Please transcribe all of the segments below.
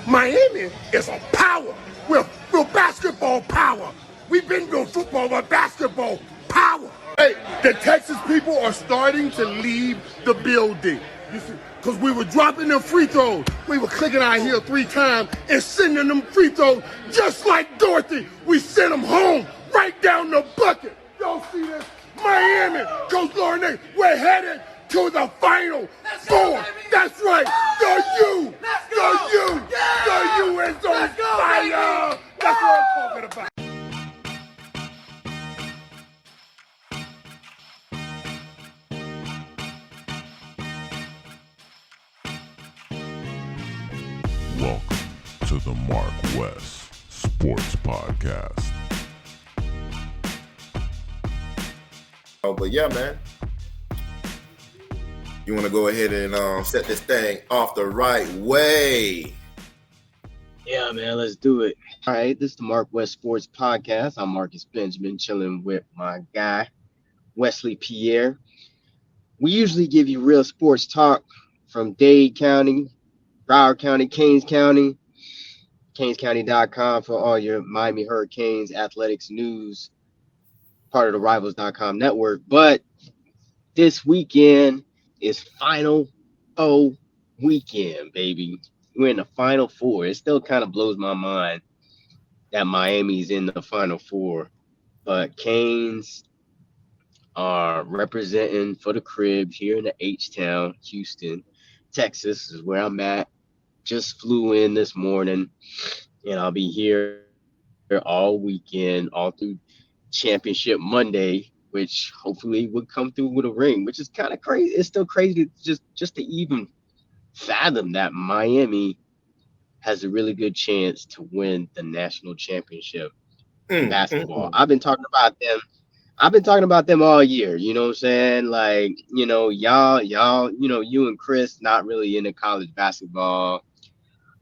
Miami is a power. We're basketball power. We've been doing football, but basketball power. Hey, the Texas people are starting to leave the building. You see, because we were dropping them free throws. We were clicking our heel 3 times and sending them free throws just like Dorothy. We sent them home right down the bucket. Y'all see this? Miami, Coach Lauren, we're headed to the Final Four. That's right. The U is on fire. That's what I'm talking about. Welcome to the MarcWes Sports Podcast. But yeah, man, you want to go ahead and set this thing off the right way? Yeah, man, let's do it. All right, this is the MarcWes Sports Podcast. I'm Marcus Benjamin, chilling with my guy, Wesley Pierre. We usually give you real sports talk from Dade County, Broward County, Kings County, CanesCounty.com for all your Miami Hurricanes athletics news, part of the Rivals.com network. But this weekend is Final O weekend, baby. We're in the Final Four. It still kind of blows my mind that Miami's in the Final Four. But Canes are representing for the crib here in the H-Town, Houston, Texas is where I'm at. Just flew in this morning, and I'll be here all weekend, all through Championship Monday, which hopefully would come through with a ring, which is kind of crazy. It's still crazy just to even fathom that Miami has a really good chance to win the national championship in basketball. I've been talking about them all year. You know what I'm saying? Like, you know, y'all, you know, you and Chris not really into college basketball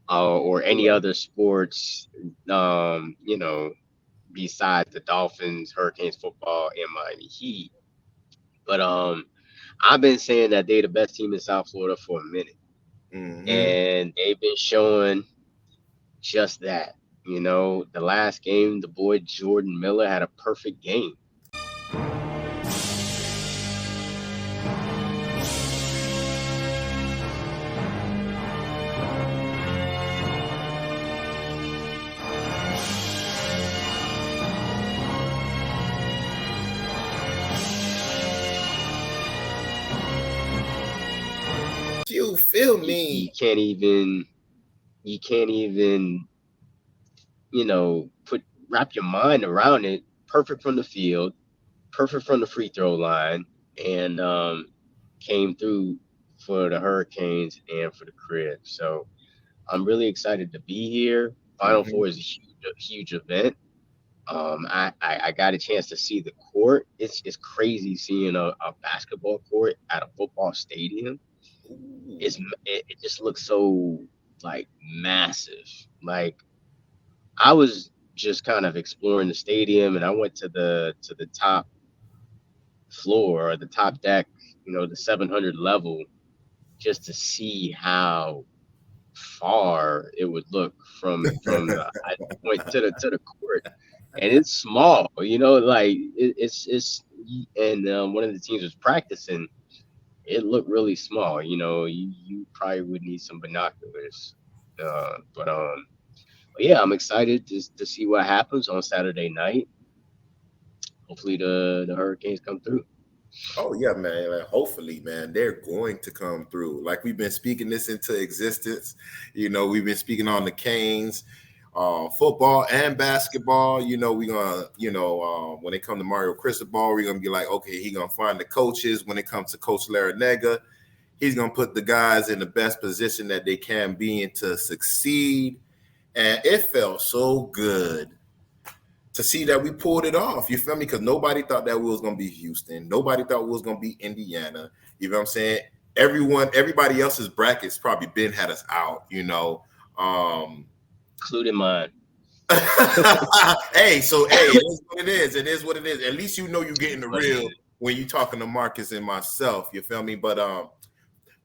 or any other sports, you know, besides the Dolphins, Hurricanes football, and Miami Heat. But I've been saying that they're the best team in South Florida for a minute. And they've been showing just that. You know, the last game, the boy Jordan Miller had a perfect game. You feel me? You can't even, you know, wrap your mind around it. Perfect from the field, perfect from the free throw line, and came through for the Hurricanes and for the crib. So I'm really excited to be here. Final Four is a huge event. I got a chance to see the court. It's crazy seeing a basketball court at a football stadium. It just looks so like massive. Like I was just kind of exploring the stadium, and I went to the top floor or the top deck, you know, the 700 level, just to see how far it would look from the point to the court. And it's small, you know, like it's and one of the teams was practicing. It looked really small, you know. You probably would need some binoculars, but yeah, I'm excited to see what happens on Saturday night. Hopefully the Hurricanes come through. Oh yeah, man. Like, hopefully, man, they're going to come through. Like we've been speaking this into existence. You know, we've been speaking on the Canes, football and basketball. You know, we're gonna, you know, when it comes to Mario Cristobal, we're gonna be like, okay, he's gonna find the coaches. When it comes to Coach Larrañaga, he's gonna put the guys in the best position that they can be in to succeed. And it felt so good to see that we pulled it off. You feel me? Because nobody thought that we was gonna be Houston. Nobody thought we was gonna be Indiana. You know what I'm saying? Everybody else's brackets probably been had us out, you know. Including mine. Hey, it is what it is. It is what it is. At least you know you're getting the real when you're talking to Marcus and myself. You feel me? But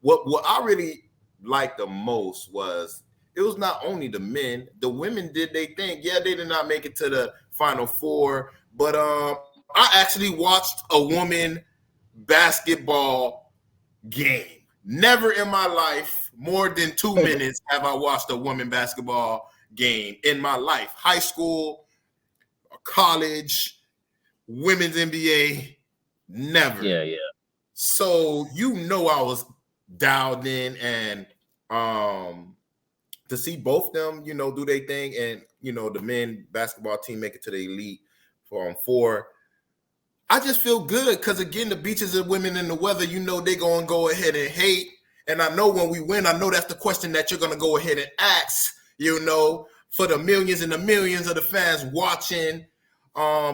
what I really liked the most was it was not only the men. The women did they thing. Yeah, they did not make it to the Final Four, but I actually watched a woman basketball game. Never in my life, more than 2 minutes, have I watched a woman basketball game in my life. High school, college, women's NBA, never. Yeah, yeah. So I was dialed in, and to see both them, do their thing, and the men basketball team make it to the elite for four. I just feel good because again, the beaches of women in the weather, they're gonna go ahead and hate. And I know when we win, I know that's the question that you're gonna go ahead and ask, for the millions and the millions of the fans watching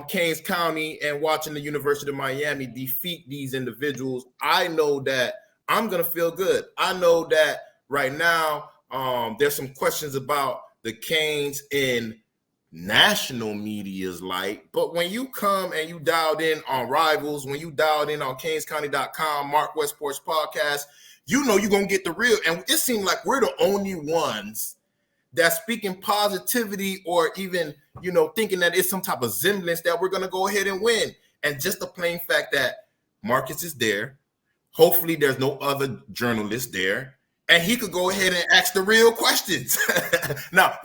Kings County and watching the University of Miami defeat these individuals. I know that I'm gonna feel good. I know that right now, there's some questions about the Canes in national media's light, but when you come and you dialed in on Rivals, when you dialed in on kingscounty.com, MarcWes Sports Podcast, you're gonna get the real. And it seems like we're the only ones that's speaking positivity, or even thinking that it's some type of semblance that we're gonna go ahead and win. And just the plain fact that Marcus is there, hopefully there's no other journalists there, and he could go ahead and ask the real questions. Now,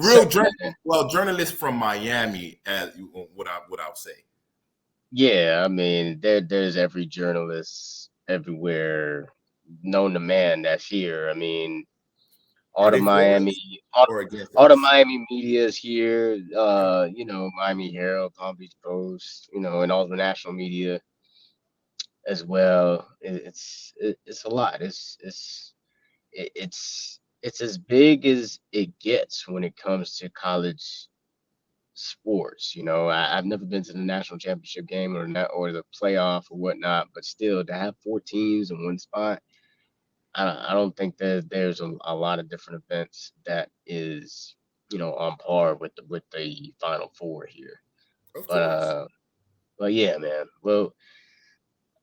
journalists from Miami, as what I would say. Yeah, I mean, there's every journalist everywhere known to man that's here. I mean, all Are the they for us Miami, all, or against all the us? Miami media is here. Miami Herald, Palm Beach Post, and all the national media as well. It's a lot. It's as big as it gets when it comes to college sports. I've never been to the national championship game or the playoff or whatnot, but still to have 4 teams in one spot, I don't think that there's a lot of different events that is on par with the Final Four here. Of But course. but yeah, man. Well,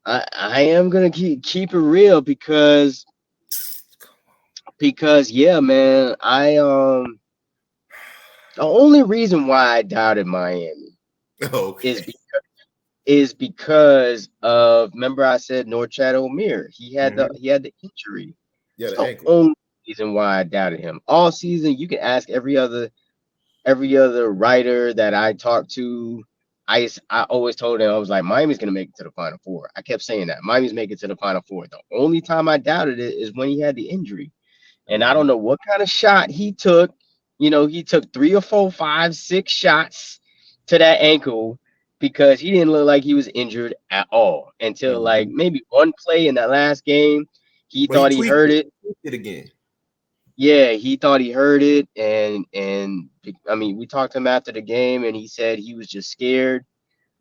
I am gonna keep it real because yeah, man. The only reason why I doubted Miami is Okay. is because of, remember I said Norchad Omier. Mm-hmm. He had the injury. Yeah, It's the the ankle. only reason why I doubted him. All season, you can ask every other writer that I talked to. I always told them, I was like, Miami's gonna make it to the Final Four. I kept saying that. Miami's making it to the Final Four. The only time I doubted it is when he had the injury. And I Mm-hmm. don't know what kind of shot he took. He took 3 or 4, 5, 6 shots to that ankle because he didn't look like he was injured at all until like Mm-hmm. maybe one play in that last game. He Well, he thought he tweaked heard it. it. Tweaked it again. Yeah, he thought he heard it, and I mean, we talked to him after the game, and he said he was just scared.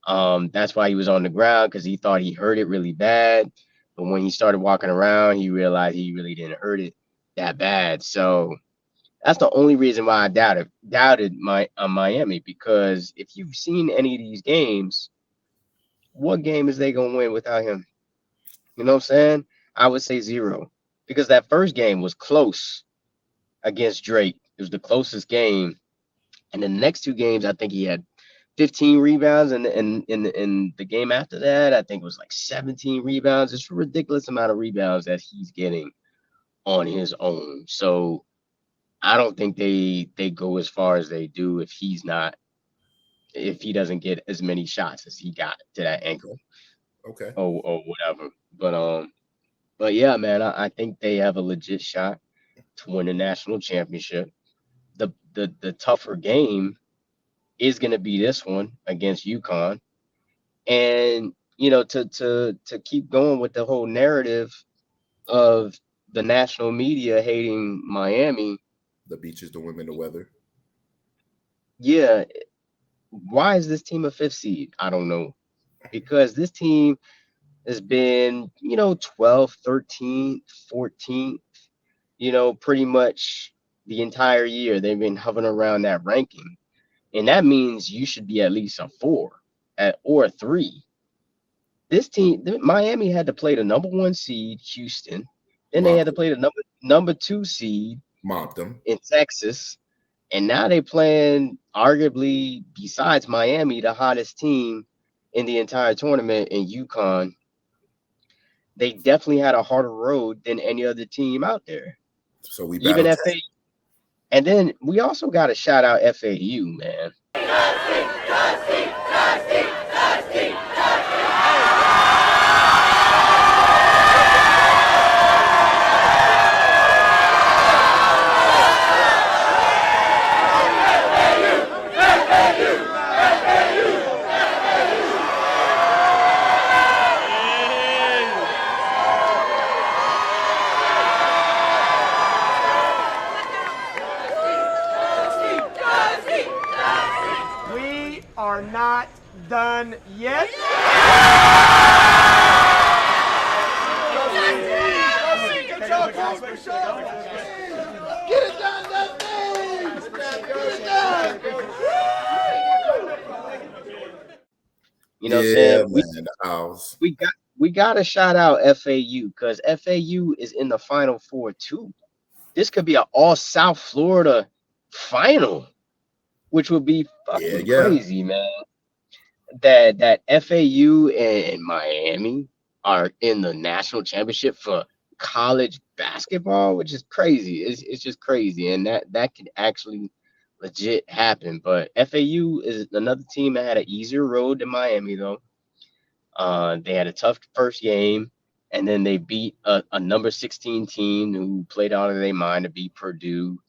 That's why he was on the ground because he thought he heard it really bad. But when he started walking around, he realized he really didn't hurt it that bad. So that's the only reason why I doubted Miami, because if you've seen any of these games, what game is they gonna win without him? You know what I'm saying? I would say zero, because that first game was close against Drake. It was the closest game, and the next 2 games, I think he had 15 rebounds, and in the game after that, I think it was like 17 rebounds. It's a ridiculous amount of rebounds that he's getting on his own. So I don't think they go as far as they do if he doesn't get as many shots as he got to that ankle Okay. or whatever. But yeah, man, I think they have a legit shot to win the national championship. The tougher game is going to be this one against UConn. And to keep going with the whole narrative of the national media hating Miami, The beaches, the women, the weather. yeah, why is this team a 5th seed? I don't know. Because this team has been, 12th, 13th, 14th, pretty much the entire year. They've been hovering around that ranking. And that means you should be at least a 4 or a 3. This team, Miami had to play the number 1 seed, Houston. Then they had to Rockford. play the number 2 seed, mobbed them in Texas. And now they playing arguably, besides Miami, the hottest team in the entire tournament in UConn. They definitely had a harder road than any other team out there. So we Even battled. FAU. And then we also got to shout out FAU, man. Are not done yet. Get it done, that thing! Get it done! You know what I'm saying? Man, we got to shout out FAU because FAU is in the Final Four too. This could be an all South Florida final, which would be fucking crazy, man. That FAU and Miami are in the national championship for college basketball, which is crazy. It's just crazy, and that could actually legit happen. But FAU is another team that had an easier road than Miami, though. They had a tough first game, and then they beat a number 16 team who played out of their mind to beat Purdue.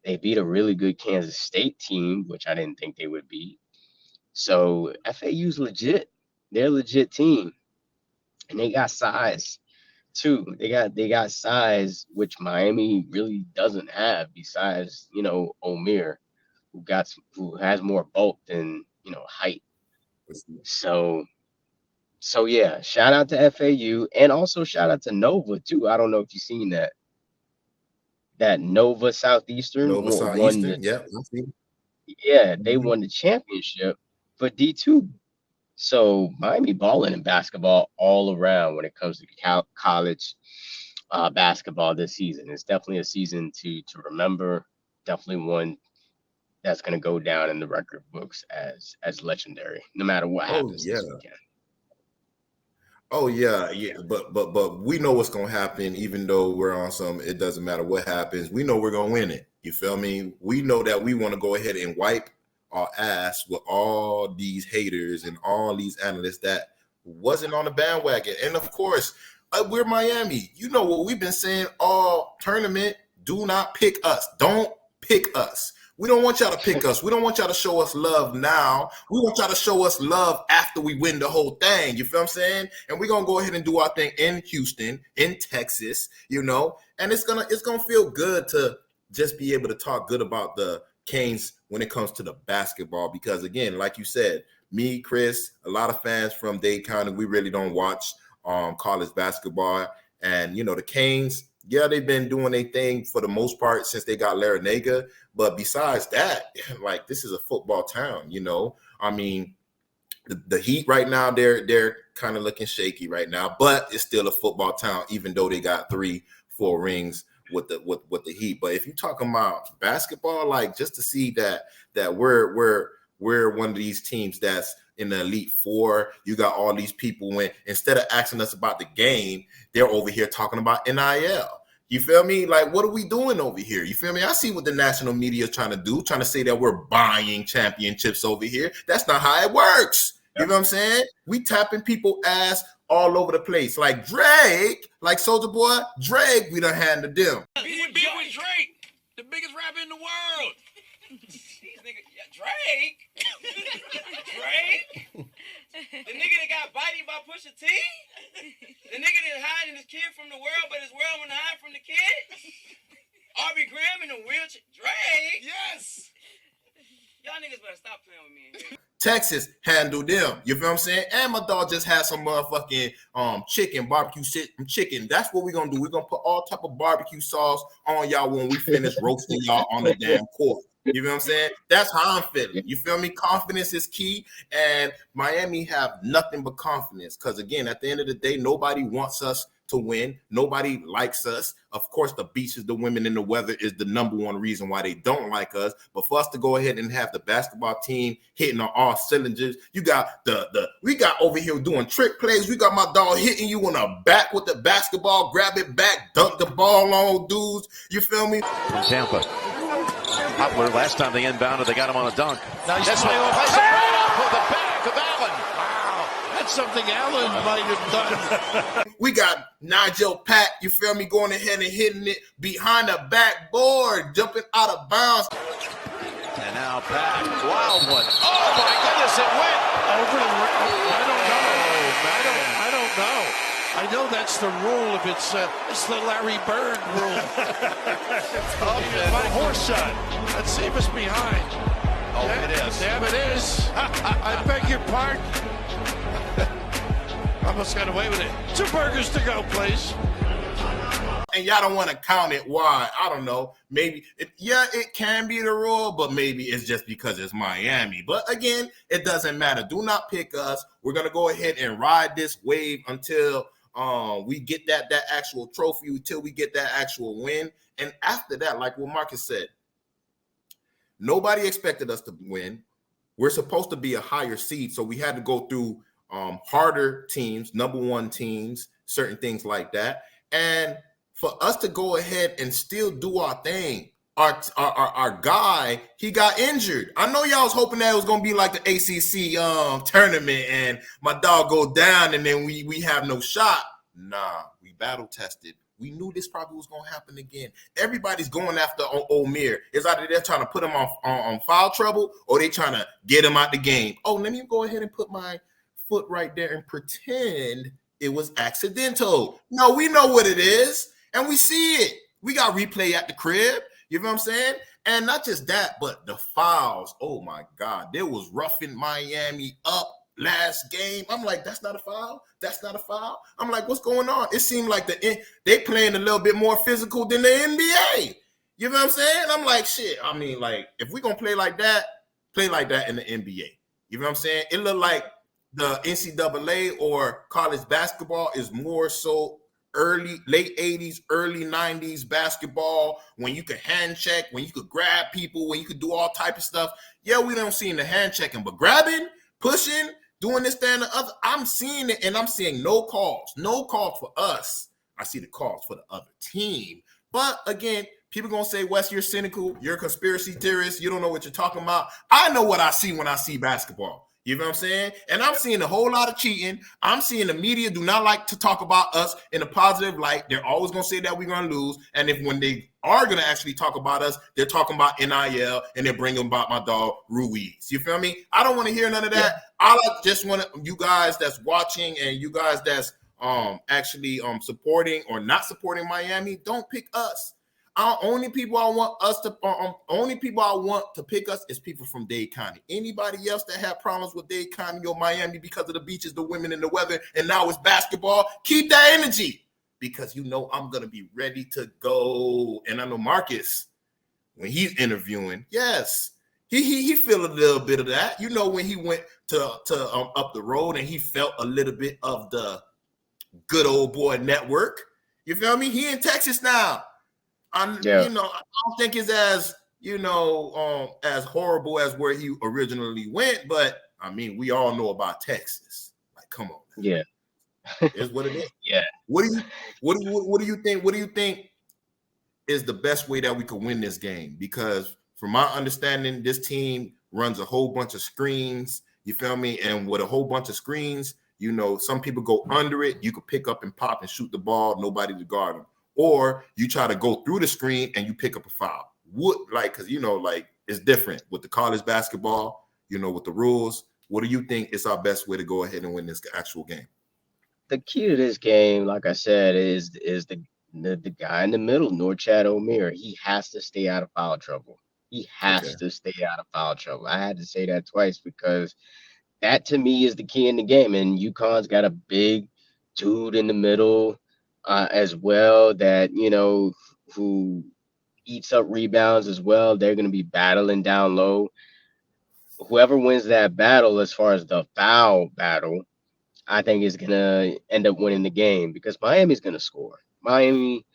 They beat a really good Kansas State team, which I didn't think they would beat. So FAU's legit. They're a legit team. And they got size too. They got size, which Miami really doesn't have, besides, Omer, who has more bulk than, height. So yeah, shout out to FAU and also shout out to Nova too. I don't know if you've seen that. That Nova Southeastern won they won the championship for D2. So Miami balling in basketball all around when it comes to college basketball this season. It's definitely a season to remember. Definitely one that's going to go down in the record books as legendary, no matter what happens this weekend. Oh yeah. But we know what's gonna happen, even though we're on some. It doesn't matter what happens. We know we're gonna win it. You feel me? We know that we want to go ahead and wipe our ass with all these haters and all these analysts that wasn't on the bandwagon. And of course, we're Miami. You know what we've been saying all tournament. Do not pick us. Don't pick us. We don't want y'all to pick us. We don't want y'all to show us love now. We want y'all to show us love after we win the whole thing. You feel what I'm saying? And we're gonna go ahead and do our thing in Houston, in Texas, and it's gonna feel good to just be able to talk good about the Canes when it comes to the basketball. Because again, like you said, me, Chris, a lot of fans from Dade County, we really don't watch college basketball. And the Canes, yeah, they've been doing their thing for the most part since they got Larinaga. But besides that, like, this is a football town, I mean, the Heat right now, they're kind of looking shaky right now, but it's still a football town, even though they got 3-4 rings with the Heat. But if you're talking about basketball, like, just to see that we're one of these teams that's in the Elite Four, you got all these people when instead of asking us about the game, they're over here talking about NIL. You feel me? Like, what are we doing over here? You feel me? I see what the national media is trying to do, trying to say that we're buying championships over here. That's not how it works. You know what I'm saying? We tapping people ass all over the place. Like Drake, like Soulja Boy, Drake, we done handled them. Be with Drake, the biggest rapper in the world. These niggas, Drake? Drake? The nigga that got bodied by Pusha T? The nigga that hiding his kid from the world, but his world wouldn't hide from the kid? Aubrey Graham in a wheelchair? Drake? Yes! Y'all niggas better stop playing with me in here. Texas handled them. You feel what I'm saying? And my dog just had some motherfucking chicken, barbecue chicken. That's what we're gonna do. We're gonna put all type of barbecue sauce on y'all when we finish roasting y'all on the damn court. You feel what I'm saying? That's how I'm feeling. You feel me? Confidence is key, and Miami have nothing but confidence. Because again, at the end of the day, nobody wants us to win. Nobody likes us. Of course, the beaches, the women, and the weather is the number one reason why they don't like us. But for us to go ahead and have the basketball team hitting on all cylinders, you got we got over here doing trick plays. We got my dog hitting you on the back with the basketball, grab it back, dunk the ball on dudes. You feel me? From Tampa. Hopler, last time they inbounded, they got him on a dunk. Nice That's play. right off of the back of Allen. Wow, that's something Allen might have done. We got Nigel Pack, you feel me, going ahead and hitting it behind the backboard, jumping out of bounds. And now Pack, wild one. Oh my goodness, it went Over the rim. I don't know. I know that's the rule. If it's the Larry Bird rule. the horse shot. Let's see if it's behind. Oh, it is. Damn, it is. I beg your pardon. Almost got away with it. 2 burgers to go, please. And y'all don't want to count it. Why? I don't know. Maybe, it can be the rule, but maybe it's just because it's Miami. But again, it doesn't matter. Do not pick us. We're going to go ahead and ride this wave until we get that actual trophy, until we get that actual win. And after that, like what Marcus said, nobody expected us to win. We're supposed to be a higher seed, so we had to go through harder teams, number one teams, certain things like that. And for us to go ahead and still do our thing, our guy, he got injured. I know y'all was hoping that it was going to be like the ACC tournament and my dog go down and then we have no shot. Nah, we battle tested. We knew this probably was going to happen again. Everybody's going after Omer. It's either they're trying to put him on foul trouble or they trying to get him out the game. Oh, let me go ahead and put my foot right there and pretend it was accidental. No, we know what it is, and we see it. We got replay at the crib. You know what I'm saying? And not just that, but the fouls. Oh, my God. There was roughing Miami up last game. I'm like, that's not a foul? That's not a foul? I'm like, what's going on? It seemed like they playing a little bit more physical than the NBA. You know what I'm saying? I'm like, shit. I mean, like, if we're going to play like that in the NBA. You know what I'm saying? It looked like the NCAA or college basketball is more so late 80s, early 90s basketball, when you could hand check, when you could grab people, when you could do all type of stuff. Yeah, we don't see the hand checking, but grabbing, pushing, doing this, that, and the other, I'm seeing it, and I'm seeing no calls for us. I see the calls for the other team. But again, people going to say, Wes, you're cynical, you're a conspiracy theorist, you don't know what you're talking about. I know what I see when I see basketball. You know what I'm saying? And I'm seeing a whole lot of cheating. I'm seeing the media do not like to talk about us in a positive light. They're always going to say that we're going to lose. And when they are going to actually talk about us, they're talking about NIL and they're bringing about my dog Ruiz. You feel me? I don't want to hear none of that. Yeah. I just want you guys that's watching and you guys that's actually supporting or not supporting Miami, don't pick us. Only people I want to pick us is people from Dade County. Anybody else that have problems with Dade County or Miami because of the beaches, the women, and the weather, and now it's basketball, keep that energy because you know I'm gonna be ready to go. And I know Marcus, when he's interviewing, yes, he feel a little bit of that. You know, when he went to up the road and he felt a little bit of the good old boy network. You feel me? He in Texas now. You know, I don't think it's as, you know, as horrible as where he originally went, but I mean, we all know about Texas. Like, come on. Yeah. It's what it is. Yeah. What do you think? What do you think is the best way that we could win this game? Because from my understanding, this team runs a whole bunch of screens. You feel me? And with a whole bunch of screens, you know, some people go under it. You could pick up and pop and shoot the ball. Nobody to guard them. Or you try to go through the screen and you pick up a foul. Because, you know, like it's different with the college basketball, you know, with the rules. What do you think is our best way to go ahead and win this actual game? The key to this game, like I said, is the guy in the middle, Norchad Omer. He has to stay out of foul trouble. He has to stay out of foul trouble. I had to say that twice because that to me is the key in the game. And UConn's got a big dude in the middle as well that, you know, who eats up rebounds as well. They're going to be battling down low. Whoever wins that battle, as far as the foul battle, I think is gonna end up winning the game because Miami's gonna score. Miami,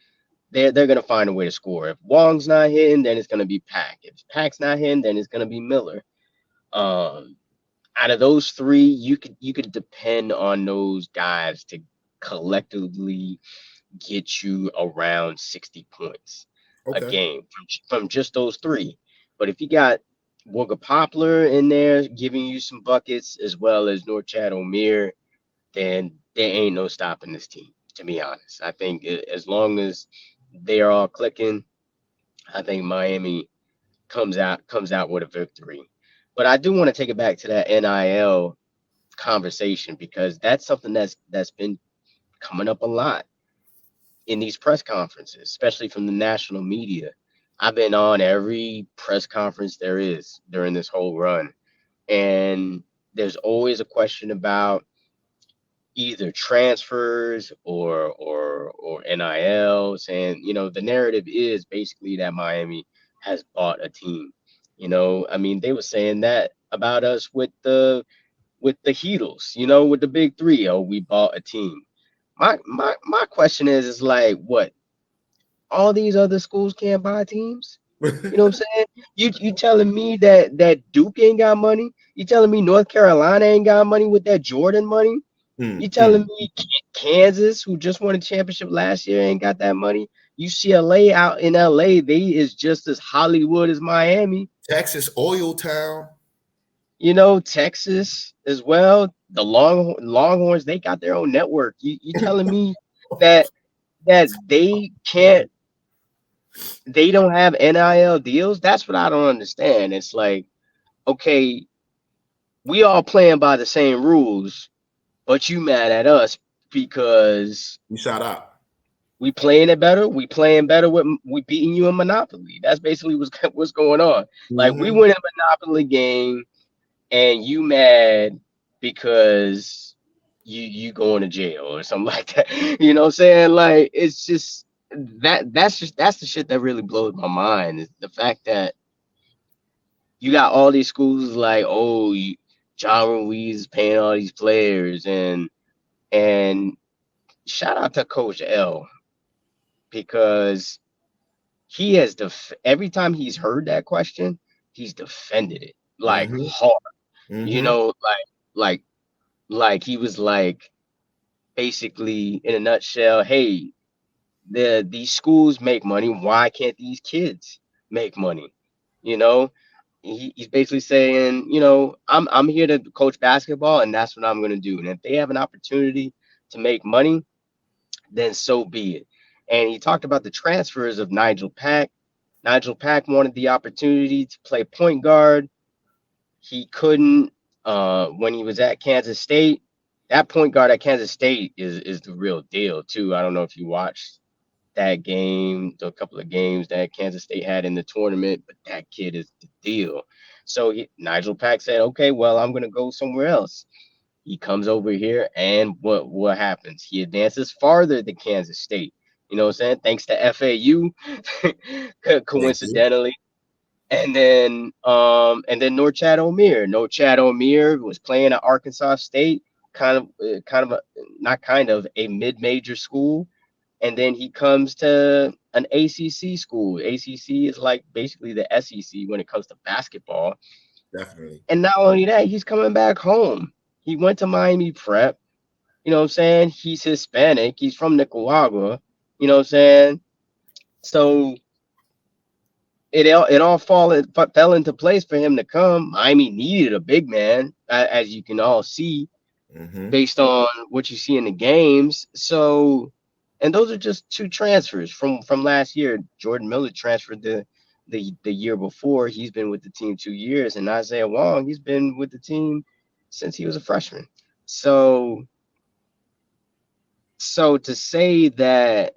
they're gonna find a way to score. If Wong's not hitting, then it's gonna be Pack. If Pack's not hitting, then it's gonna be Miller. Um, Out of those three, you could depend on those guys to collectively get you around 60 points a Okay. game from just those three. But if you got Wooga Poplar in there giving you some buckets as well as Norchad Omir, then there ain't no stopping this team. To be honest, I think as long as they are all clicking, I think Miami comes out with a victory. But I do want to take it back to that NIL conversation because that's something that's been coming up a lot in these press conferences, especially from the national media. I've been on every press conference there is during this whole run, and there's always a question about either transfers or NIL, saying, the narrative is basically that Miami has bought a team. I mean, they were saying that about us with the Heatles, with the big three. Oh, we bought a team. My question is like, what? All these other schools can't buy teams? You know what I'm saying? You telling me that Duke ain't got money? You telling me North Carolina ain't got money with that Jordan money? You telling me Kansas, who just won a championship last year, ain't got that money? UCLA out in LA, they is just as Hollywood as Miami. Texas Oil Town. Texas as well. The Longhorns, they got their own network. You telling me that they can't, they don't have NIL deals? That's what I don't understand. It's like, okay, we all playing by the same rules, but you mad at us because You shout out. we playing it better. We playing better with we beating you in Monopoly. That's basically what's going on. Like we win a Monopoly game and you mad because you going to jail or something like that. You know what I'm saying? Like it's just that's the shit that really blows my mind is the fact that you got all these schools like, oh, John Ruiz is paying all these players and shout out to Coach L because he has every time he's heard that question, he's defended it like hard. Like like he was like basically in a nutshell, hey, these schools make money. Why can't these kids make money? You know, he's basically saying, I'm here to coach basketball, and that's what I'm gonna do. And if they have an opportunity to make money, then so be it. And he talked about the transfers of Nigel Pack. Nigel Pack wanted the opportunity to play point guard. He couldn't when he was at Kansas State. That point guard at Kansas State is the real deal too. I don't know if you watched that game, a couple of games that Kansas State had in the tournament, but that kid is the deal. So Nigel Pack said, okay, well, I'm going to go somewhere else. He comes over here, and what happens? He advances farther than Kansas State. You know what I'm saying? Thanks to FAU, coincidentally. And then Norchad Omir. Norchad Omir was playing at Arkansas State, a mid-major school, and then he comes to an ACC school. ACC is like basically the SEC when it comes to basketball. Definitely. And not only that, he's coming back home. He went to Miami Prep. You know what I'm saying? He's Hispanic. He's from Nicaragua. You know what I'm saying? So it all fell into place for him to come. Miami needed a big man, as you can all see, based on what you see in the games. So, and those are just two transfers from last year. Jordan Miller transferred the year before. He's been with the team 2 years, and Isaiah Wong, he's been with the team since he was a freshman. So to say that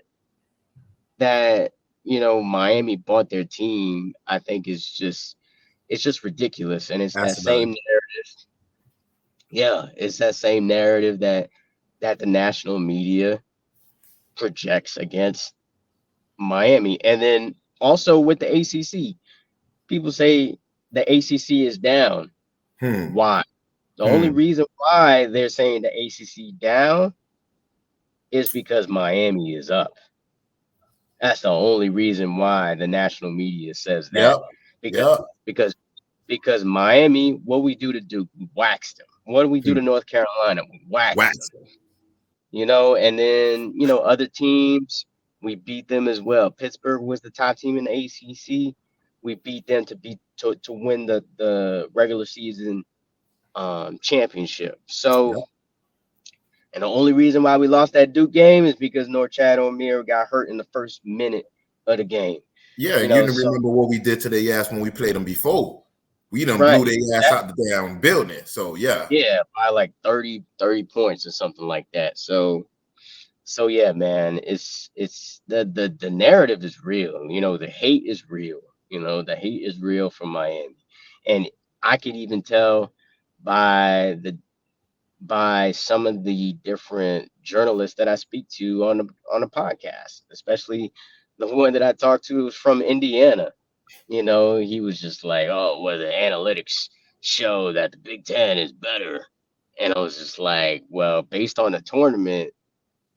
Miami bought their team, I think it's just ridiculous, and it's that same narrative. Yeah, it's that same narrative that the national media projects against Miami, and then also with the ACC, people say the ACC is down. Why? The only reason why they're saying the ACC down is because Miami is up. That's the only reason why the national media says that. Yep. Because Yep. because because Miami, what we do to Duke, we waxed them. What do we do to North Carolina? We waxed them. And then other teams, we beat them as well. Pittsburgh was the top team in the ACC. We beat them to win the regular season championship. So, Yep. and the only reason why we lost that Duke game is because Norchad O'Meara got hurt in the first minute of the game. Yeah, you didn't remember what we did to their ass when we played them before. We done blew their ass out the damn building. So yeah. Yeah, by like 30 points or something like that. So yeah, man, it's the narrative is real. The hate is real. The hate is real from Miami. And I could even tell by some of the different journalists that I speak to on the podcast, especially the one that I talked to was from Indiana. He was just like, "Oh, well, the analytics show that the Big Ten is better," and I was just like, "Well, based on the tournament,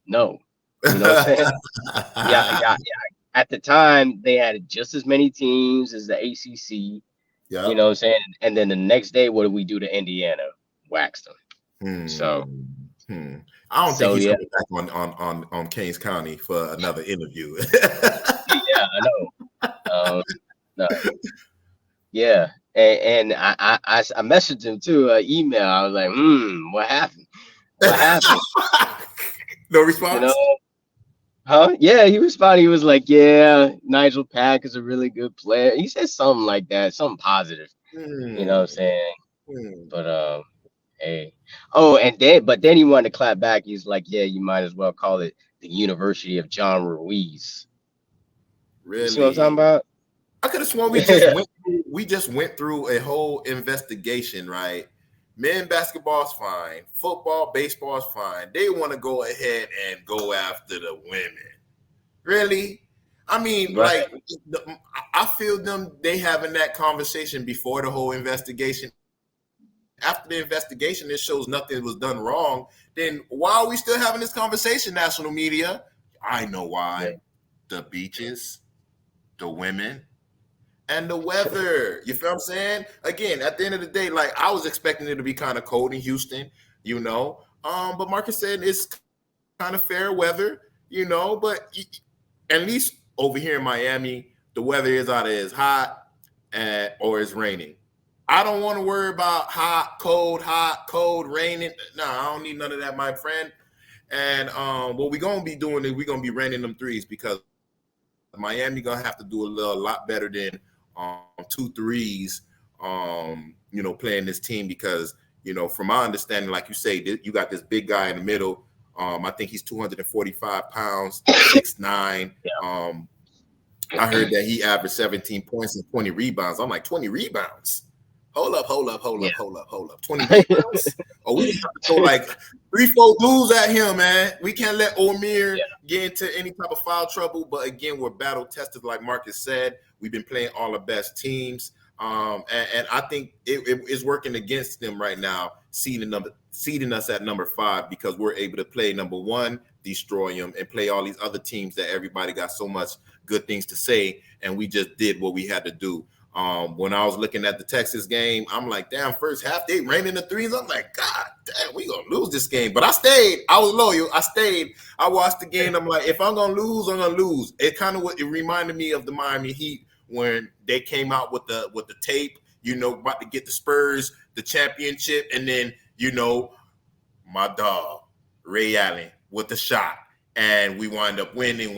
no." You know what I'm saying? Yeah. At the time, they had just as many teams as the ACC. Yeah. You know what I'm saying? And then the next day, what did we do to Indiana? Waxed them. So. I don't think he's coming back on Kings County for another interview. Yeah, I know. No. Yeah, and I messaged him too, email. I was like, what happened? What happened? No response? Huh? Yeah, he responded. He was like, yeah, Nigel Pack is a really good player. He said something like that, something positive. You know what I'm saying? But hey. Oh, but then he wanted to clap back. He's like, yeah, you might as well call it the University of John Ruiz. Really? You see what I'm talking about? I could have sworn we just went through a whole investigation, right? Men basketball's fine, football, baseball's fine. They want to go ahead and go after the women. Really? I mean, Right. like, I feel they having that conversation before the whole investigation. After the investigation, it shows nothing was done wrong. Then why are we still having this conversation, national media? I know why. Yeah. The beaches, the women, and the weather. You feel what I'm saying? Again, at the end of the day, like, I was expecting it to be kind of cold in Houston, but Marcus said it's kind of fair weather, but at least over here in Miami, the weather is either as hot or it's raining. I don't want to worry about hot, cold, raining. No, I don't need none of that, my friend. And what we're going to be doing is we're going to be raining them threes, because Miami going to have to do a lot better than 2 threes, playing this team, because, from my understanding, like you say, you got this big guy in the middle. I think he's 245 pounds, 6'9". I heard that he averaged 17 points and 20 rebounds. I'm like, 20 rebounds? Hold up. 20 rebounds? Oh, we have to throw like 3-4 dudes at him, man. We can't let O'Meara get into any type of foul trouble. But again, we're battle tested, like Marcus said. We've been playing all the best teams. And I think it is working against them right now, seeding us at number 5, because we're able to play number 1, destroy them, and play all these other teams that everybody got so much good things to say, and we just did what we had to do. When I was looking at the Texas game, I'm like, damn, first half they raining the threes. I'm like, God damn, we gonna lose this game. But I stayed. I was loyal. I stayed. I watched the game. I'm like, if I'm gonna lose, I'm gonna lose. It kind of it reminded me of the Miami Heat when they came out with the tape, about to get the Spurs the championship, and then my dog Ray Allen with the shot, and we wind up winning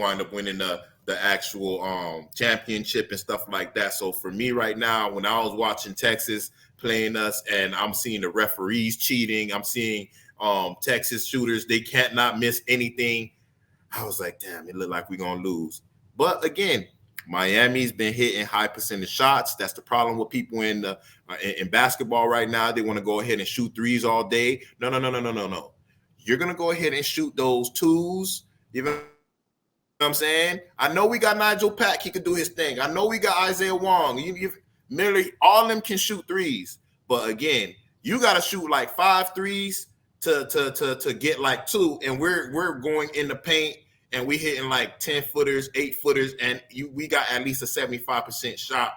the actual championship and stuff like that. So for me right now, when I was watching Texas playing us, and I'm seeing the referees cheating, I'm seeing Texas shooters, they can't not miss anything, I was like, damn, it looked like we're going to lose. But again, Miami's been hitting high percentage shots. That's the problem with people in basketball right now. They want to go ahead and shoot threes all day. No. You're going to go ahead and shoot those twos. You know what I'm saying? I know we got Nigel Pack. He could do his thing. I know we got Isaiah Wong. Merely all of them can shoot threes. But again, You got to shoot like 5 threes to get like 2, and we're going in the paint and we hitting like 10 footers, 8 footers, and we got at least a 75% shot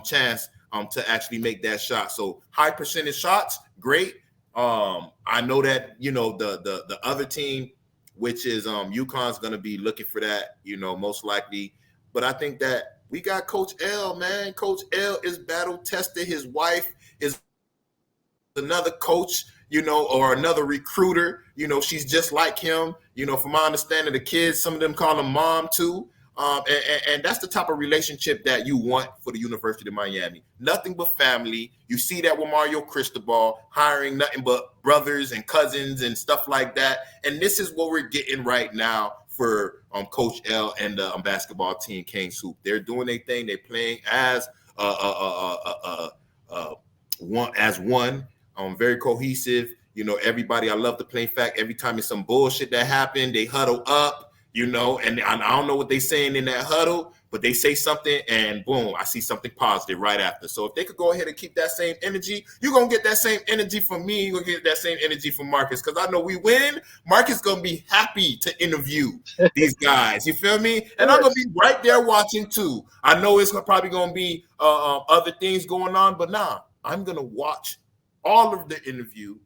chance to actually make that shot. So high percentage shots, great. I know that the other team, which is UConn's going to be looking for that, most likely. But I think that we got Coach L, man. Coach L is battle tested. His wife is another coach, or another recruiter. She's just like him. From my understanding, the kids, some of them call him mom too. And that's the type of relationship that you want for the University of Miami. Nothing but family. You see that with Mario Cristobal, hiring nothing but brothers and cousins and stuff like that. And this is what we're getting right now for Coach L and the basketball team, Canes Hoop. They're doing their thing. They're playing as one. Very cohesive. Everybody. I love the plain fact. Every time it's some bullshit that happened, they huddle up. And I don't know what they're saying in that huddle, but they say something and boom, I see something positive right after. So if they could go ahead and keep that same energy, you're going to get that same energy from me. You're going to get that same energy from Marcus, because I know we win. Marcus is going to be happy to interview these guys. You feel me? And I'm going to be right there watching too. I know it's probably going to be other things going on, but I'm going to watch all of the interview,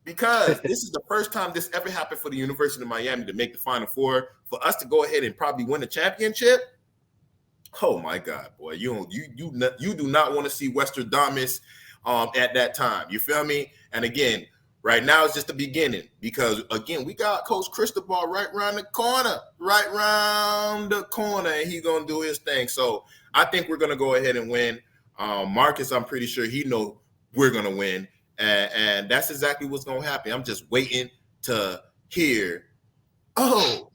because this is the first time this ever happened for the University of Miami to make the Final Four. For us to go ahead and probably win the championship, oh my God, boy, you do not want to see Western Damas at that time. You feel me? And again, right now it's just the beginning, because again we got Coach Cristobal right around the corner, and he's gonna do his thing. So I think we're gonna go ahead and win. Marcus, I'm pretty sure he knows we're gonna win. And that's exactly what's going to happen. I'm just waiting to hear, oh,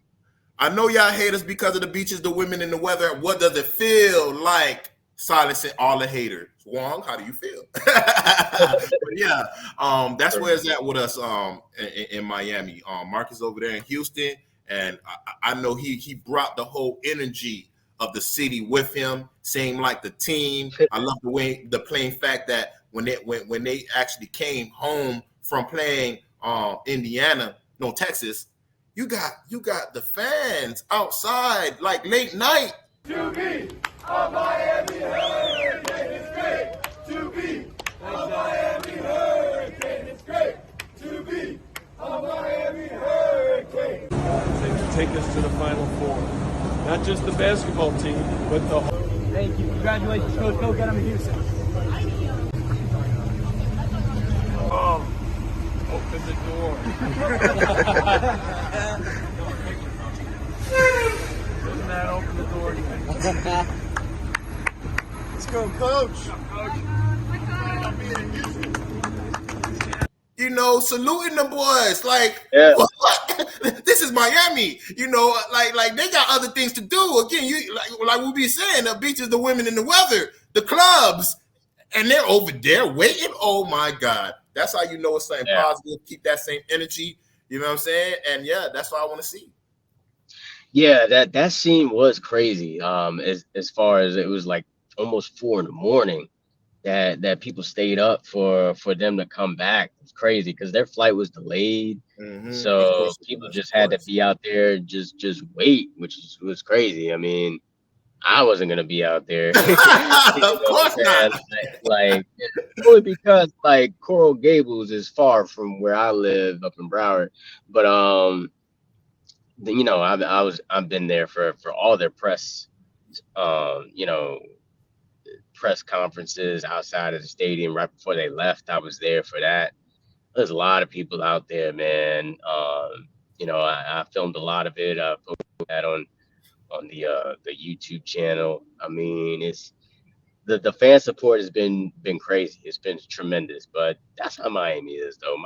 I know y'all hate us because of the beaches, the women, and the weather. What does it feel like silencing all the haters? Wong, how do you feel? But yeah, that's where it's at with us in Miami. Marcus over there in Houston, and I know he brought the whole energy of the city with him, same like the team. I love the plain fact that when they actually came home from playing Texas, you got the fans outside like late night. To be a Miami Hurricane is great. To be a Miami Hurricane is great. To be a Miami Hurricane. Take us to the Final Four. Not just the basketball team, but the whole. Thank you. Congratulations, Coach. Go get him in Houston. Open the door. Doesn't that open the door again? Let's go, Coach. Saluting the boys like, Yeah. What? This is Miami. Like they got other things to do. Again, like we be saying, the beaches, the women, and the weather, the clubs, and they're over there waiting. Oh my God, that's how you know it's something positive. Keep that same energy. You know what I'm saying? And yeah, that's what I want to see. Yeah, that scene was crazy. As far as it was like almost 4 a.m. that people stayed up for them to come back. It's crazy because their flight was delayed. Mm-hmm. So people just had to be out there just wait, which was crazy. I mean, I wasn't gonna be out there. Of course not. Like only because like Coral Gables is far from where I live up in Broward. But I've been there for all their press press conferences outside of the stadium right before they left. I was there for that. There's a lot of people out there, man. I filmed a lot of it. I posted that on the YouTube channel. I mean, it's the fan support has been crazy. It's been tremendous. But that's how Miami is, though.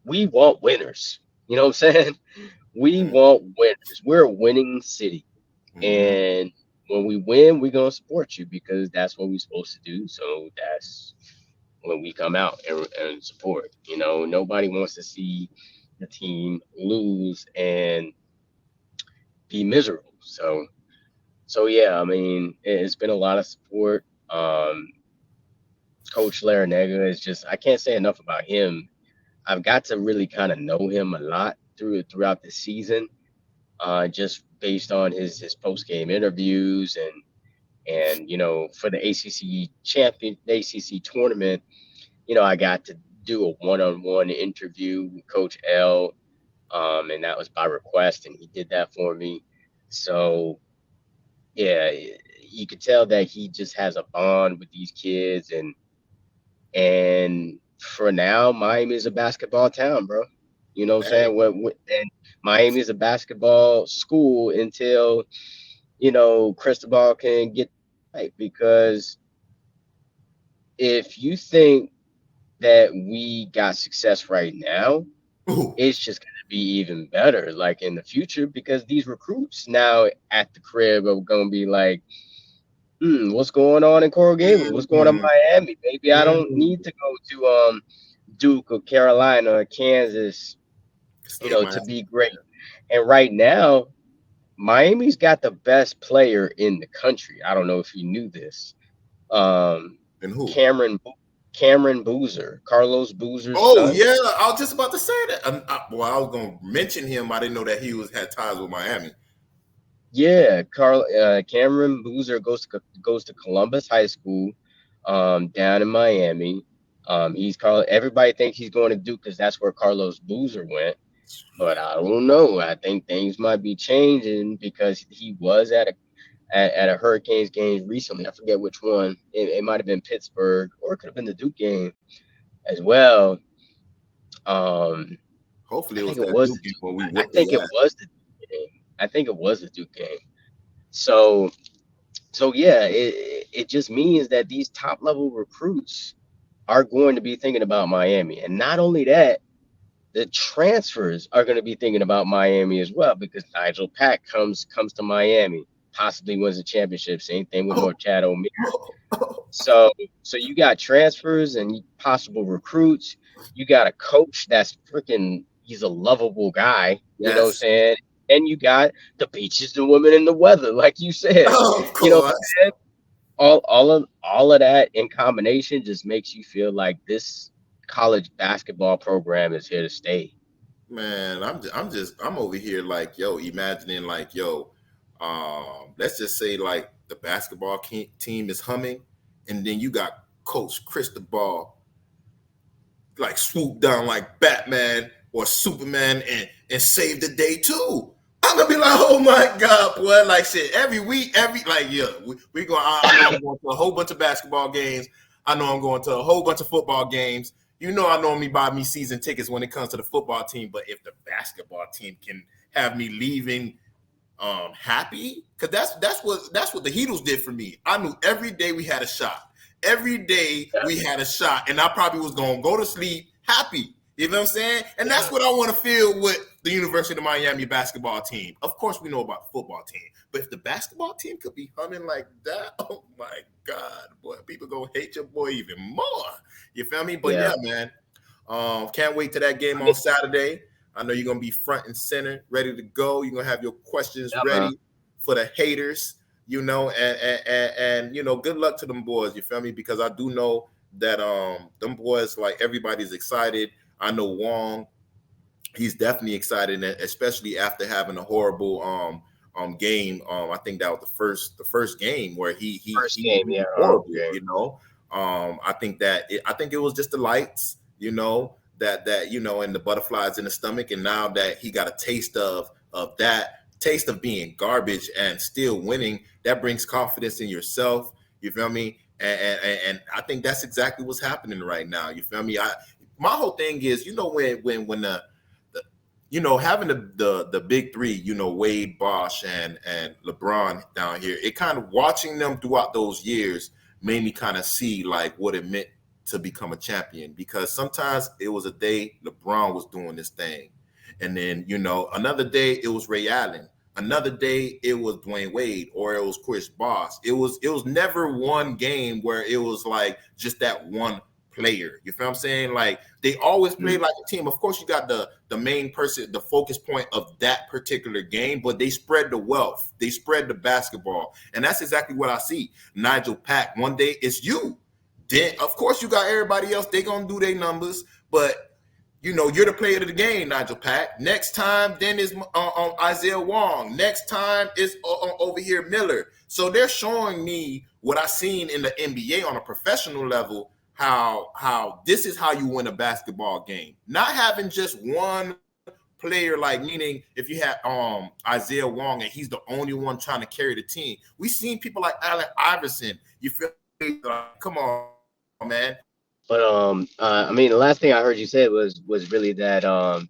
We want winners. You know what I'm saying? We want winners. We're a winning city, and when we win, we're gonna support you because that's what we're supposed to do. So that's when we come out and support. Nobody wants to see the team lose and be miserable. So yeah, I mean, it's been a lot of support. Coach Larinaga is just, I can't say enough about him. I've got to really kind of know him a lot throughout the season, just based on his post game interviews and for the ACC tournament, I got to do a one-on-one interview with Coach L, and that was by request, and he did that for me. So yeah, you could tell that he just has a bond with these kids, and for now, Miami is a basketball town, bro. You know what I'm Hey, saying? And Miami is a basketball school until Cristobal can get right. Because if you think that we got success right now, ooh, it's just going to be even better like in the future, because these recruits now at the crib are going to be like, what's going on in Coral Gables? What's going on in mhm, Miami? Maybe I don't mhm. need to go to Duke or Carolina or Kansas, Stay my to ass. be great. And right now, Miami's got the best player in the country. I don't know if you knew this. Um, And who? Cameron Boozer, Carlos Boozer's Oh son. yeah, I was just about to say that. Well, I was gonna mention him. I didn't know that he had ties with Miami. Yeah, Cameron Boozer goes to Columbus High School, down in Miami. Everybody thinks he's going to Duke because that's where Carlos Boozer went, but I don't know. I think things might be changing because he was at a Hurricanes game recently. I forget which one. It might have been Pittsburgh, or it could have been the Duke game as well. Um, Hopefully, I it think was it that was Duke the game Duke. where we I whipped think their it ass. was the Duke game. I think it was the Duke game. So yeah, it just means that these top level recruits are going to be thinking about Miami, and not only that, the transfers are going to be thinking about Miami as well, because Nigel Pack comes to Miami, possibly wins a championship. Same thing with Oh, Norchad Omier. oh, oh. So you got transfers and possible recruits. You got a coach that's freaking, he's a lovable guy, you know what I'm Yes, saying? And you got the beaches, the women, and the weather, like you said. of You know, course. all of that in combination just makes you feel like this college basketball program is here to stay. Man, I'm over here like, yo, imagining like, yo, let's just say like the basketball team is humming, and then you got Coach Cristobal like swoop down like Batman or Superman and save the day too. I'm gonna be like, oh my god, boy! Like shit, every week, like yeah, we going. I know I'm going to a whole bunch of basketball games. I know I'm going to a whole bunch of football games. You know, I normally buy me season tickets when it comes to the football team, but if the basketball team can have me leaving happy, because that's what the Heatles did for me. I knew every day we had a shot. Every day we had a shot, and I probably was gonna go to sleep happy. You know what I'm saying? And that's what I want to feel with the University of Miami basketball team. Of course, we know about the football team, but if the basketball team could be humming like that, oh my God, boy, people gonna hate your boy even more. You feel me? But Yeah. yeah, man. Can't wait to that game on Saturday. I know you're gonna be front and center, ready to go. You're gonna have your questions Yeah, man. ready for the haters, and good luck to them boys. You feel me? Because I do know that them boys, like everybody's excited. I know Wong, he's definitely excited, and especially after having a horrible game. I think that was the first game where First he game, yeah, horrible. game. I think it was just the lights, and the butterflies in the stomach, and now that he got a taste of being garbage and still winning, that brings confidence in yourself. You feel me? And I think that's exactly what's happening right now. You feel me? My whole thing is, when having the big three, Wade, Bosch, and LeBron down here, it kind of watching them throughout those years made me kind of see like what it meant to become a champion, because sometimes it was a day LeBron was doing this thing, and then another day it was Ray Allen, another day it was Dwayne Wade, or it was Chris Bosh. It was never one game where it was like just that one player. You feel what I'm saying? Like they always play like a team. Of course, you got the main person, the focus point of that particular game, but they spread the wealth, they spread the basketball, and that's exactly what I see. Nigel Pack, one day it's you. Then, of course, you got everybody else. They going to do their numbers. But, you know, you're the player of the game, Nigel Pack. Next time, then is Isaiah Wong. Next time is over here Miller. So they're showing me what I've seen in the NBA on a professional level, how this is how you win a basketball game. Not having just one player, like meaning if you have Isaiah Wong and he's the only one trying to carry the team. We've seen people like Allen Iverson. You feel like, come on, man. But I mean, the last thing I heard you say was really that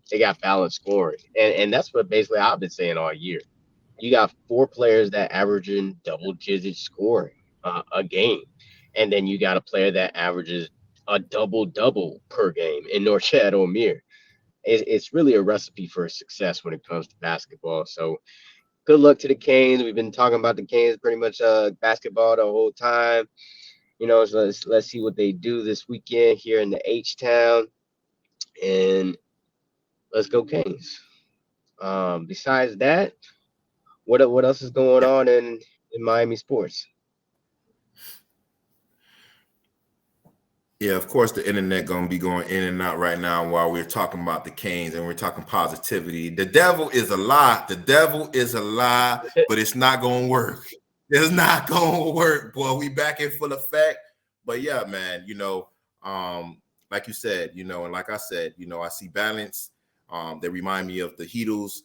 they got balanced scoring, and that's what basically I've been saying all year. You got 4 players that averaging double-digit scoring a game, and then you got a player that averages a double-double per game in Norchad O'Meara. It's really a recipe for success when it comes to basketball. So good luck to the Canes. We've been talking about the Canes pretty much basketball the whole time. You know, so let's see what they do this weekend here in the H-Town. And let's go Canes. Besides that, what else is going on in Miami sports? Yeah, of course, the internet going to be going in and out right now while we're talking about the Canes and we're talking positivity. The devil is a lie. The devil is a lie, but it's not going to work. It's not going to work, boy. We back in full effect. But yeah, man, you know, like you said, you know, and like I said, you know, I see balance. They remind me of the Heatles,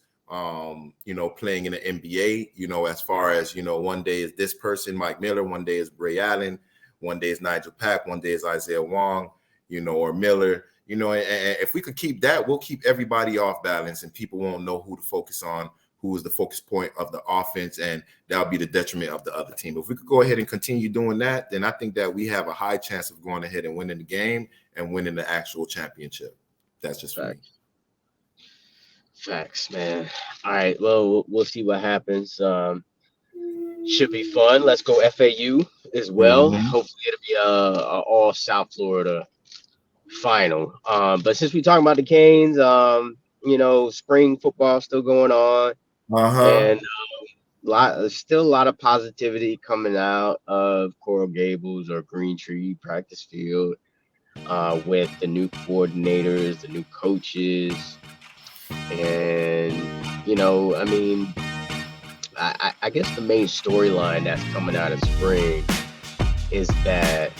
you know, playing in the NBA, you know, as far as, you know, one day is this person, Mike Miller, one day is Ray Allen. One day is Nigel Pack, one day is Isaiah Wong, you know, or Miller, you know, and if we could keep that, we'll keep everybody off balance and people won't know who to focus on, who is the focus point of the offense, and that'll be the detriment of the other team. If we could go ahead and continue doing that, then I think that we have a high chance of going ahead and winning the game and winning the actual championship. That's just for me. Facts, man. All right, well, we'll see what happens. Should be fun. Let's go FAU as well. Mm-hmm. Hopefully it'll be a all South Florida final. But since we're talking about the Canes, you know, spring football still going on, and still a lot of positivity coming out of Coral Gables or Green Tree practice field with the new coordinators, the new coaches, and you know, I mean, I guess the main storyline that's coming out of spring is that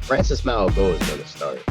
Francis Malago is going to start.